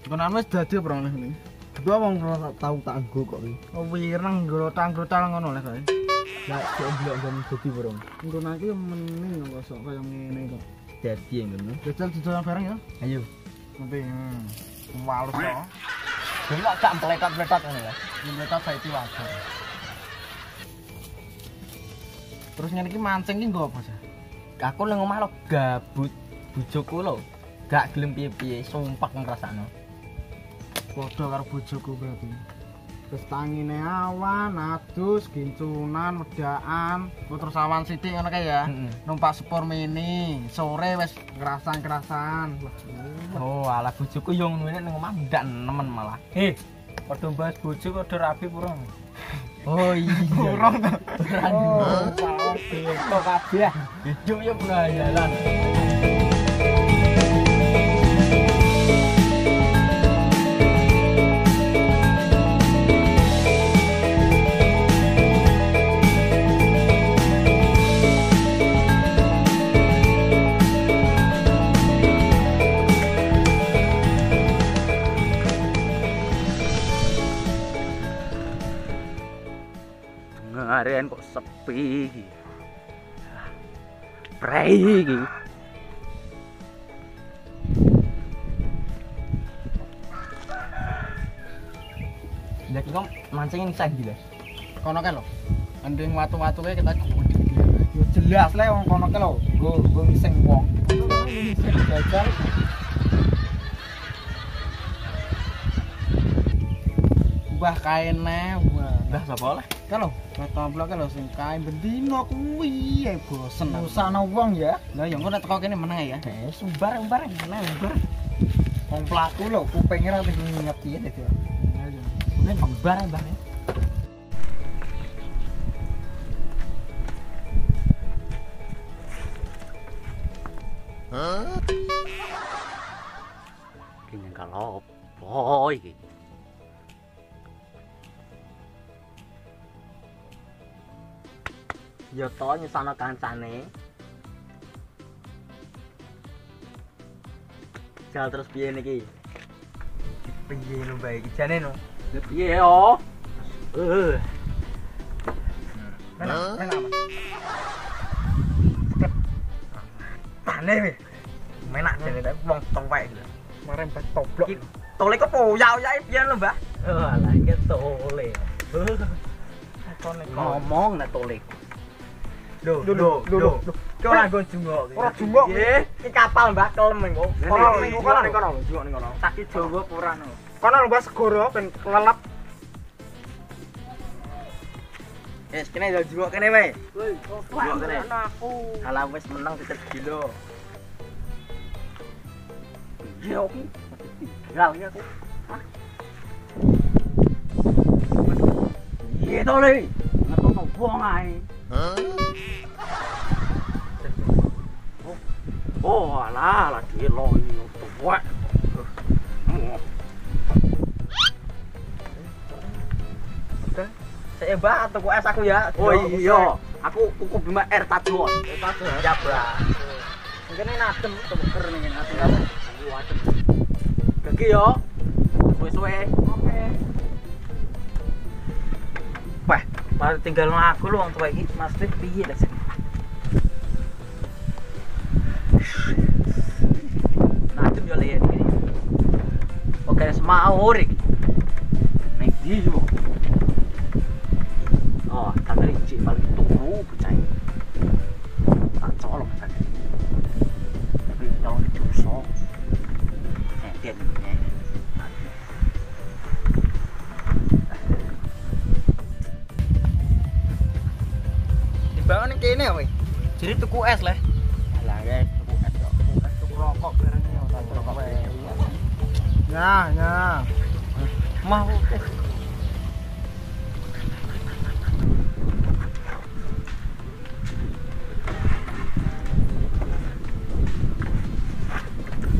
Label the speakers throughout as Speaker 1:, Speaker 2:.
Speaker 1: Tenan wis dadi apa oleh ini?
Speaker 2: Gua wong tau tanggo kok iki.
Speaker 1: Oh wireng grotang-grotal ngono lek kae.
Speaker 2: Lah kok blok jam dadi burung.
Speaker 1: Ngono iki meneng kok sok kaya ngene kok.
Speaker 2: Dadi ngono.
Speaker 1: Jajal didolan bareng ya.
Speaker 2: Ayo.
Speaker 1: Nanti walus kok.
Speaker 2: Dene kok gak meletot-meletot ngono ya.
Speaker 1: Meletot saiki wajar. Terus ngene iki mancing iki nggo apa sih?
Speaker 2: Aku nang omah lo gabut. Bojoku lo gak gelem piye-piye, sumpah ngrasakno.
Speaker 1: Padha karo bojoku berarti. Terus tangine awan, adus, gincunan, wedaan, terus awan sithik ngono kae ya. Numpak sepur mini, sore wis ngerasan-ngerasan.
Speaker 2: Oh, ala bojoku yo ngono nang omah ndak nemen malah. Padha bahas bojo padha rapi purung. Oh iya.
Speaker 1: Kurang to.
Speaker 2: Oh, kok kabeh. Hidup yo pengajaran. Ngaren kok sepi iki. Prei iki. Lah iki kok mancing sah iki lho.
Speaker 1: Kono kae lho. Ending watu-watu kae kita yo jelas le wong kono kae lho. Nggo ngising wong. Jajal. Mbah kaene,
Speaker 2: Mbah sapa oleh?
Speaker 1: kan lho, ketomplok lho sing kae bendino kuwi bosen.
Speaker 2: Usahana wong ya.
Speaker 1: Lah ya engko nek teko kene meneh ya.
Speaker 2: Sumbar meneh umbar.
Speaker 1: Wong pelaku lho kupinge ra ngerti ya dadi.
Speaker 2: Ini umbar mbah. Kini kalau opo iki? Ya to nyesana kancane. Jal terus piye niki? Piye lho bae iki jane no? Ya piye yo?
Speaker 1: Menak apa? Tane weh.
Speaker 2: Menak jane nek wong towek lho.
Speaker 1: Marem pas toblok.
Speaker 2: Tole kok poyau-yae piye lho, Mbah? Oh, alah iki tole. Ngomong nek tole. Lho. Ki ora nggon jungok.
Speaker 1: Ora jungok.
Speaker 2: Nggih, iki kapal Mbah kelem engko.
Speaker 1: Kono ning kono
Speaker 2: jungok ning kono. Taki Jawa puran.
Speaker 1: Kono lho Mbah segoro ben lelep.
Speaker 2: Kene yo jungok kene wae.
Speaker 1: Woi,
Speaker 2: Jungok kene.
Speaker 1: aku.
Speaker 2: Alah wis meneng dicet gilo. Iya aku. Tinggal ya aku. Iya tole. Ngetokno wong ae. Oh, alah, lagi lo ini tuwek. Saya mbak tuku es aku ya. Oh iya, aku kuku Bima R Tajwa. Ya, Bang. Mungkin adem tuker ning adem. Adem. Geki yo. Suwe-suwe. Oke. Wah, baru tinggal aku lho wong tuwek iki. Mas Dik piye lek sik. Adem yo lek iki. Oke, semau iki. Nek di yo. Oh, tanggal iki paling turu percaya. Tak colok kan. Tapi tahun itu so. Dia ni. Dibawa ning kene kowe. Jadi tuku es lah. Alah guys, tuku es kok.
Speaker 1: Tuku rokok bareng yo, rokok wae. Ya.
Speaker 2: Mau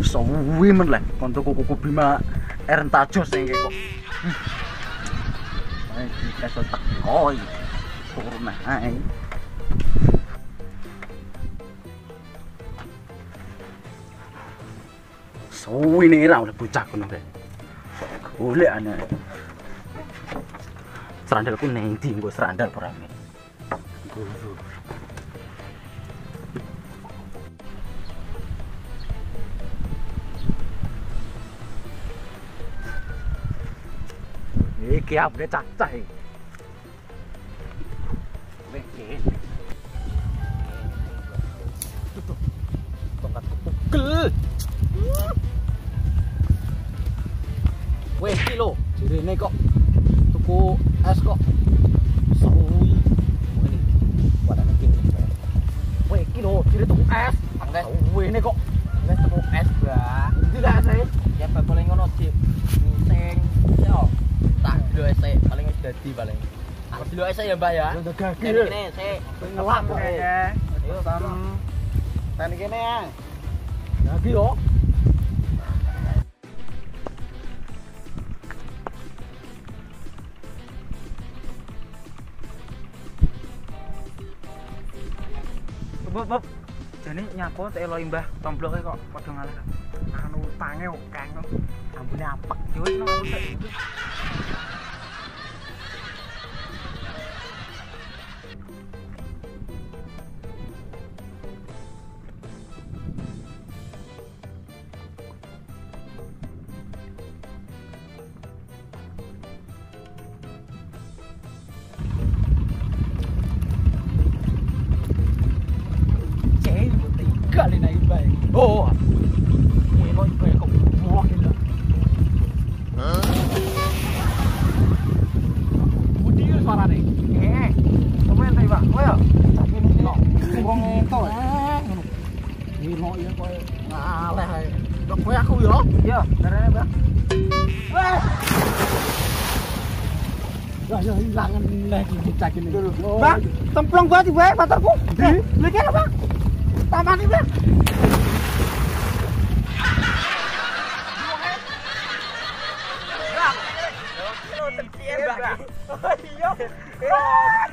Speaker 2: suwi men lah konco kuku Bima R Tajos sing kok. Iki kesel teko iki. Turun ae. Suwi nih ra oleh bocah kono kae. Golek ana. Serandalku neng ndi nggo serandal perame. Guru. Iki update cacah iki. Tongkatku pegel. Weh iki lho, jirene kok tuku es kok suwi. Ngene. Wadane kene. Weh iki lho, jire tuku es. Angge suwene kok. Wis tuku es, Mbak. Endi lah ese? Ya paling ngono sih. Mising. Yo. Tak dilo ese, paling wis dadi paling. Aku dilo ese ya, Mbak ya. Kene sik. Ngelak kok. Ayo tam. Tan kene ya. Lagi yo. Bob. Jane nyapo tak elo Mbah tombloke kok padha ngalah. Anu utange kok kang. Ambune apek. Ya wis aku sak. Kali naik baik. Oh, ini mau baik kok buang ini. Budi suara nih. Kamu yang tadi pak? Oh ya. Tapi ini no, buang itu. Ini no ya kau ngalah. Dok kau aku yo. Iya, darahnya bang. Wah, ya hilangan lagi bocah ini. Bang, templong banget bae motorku. Lagi apa bang? Taman ini. Iya.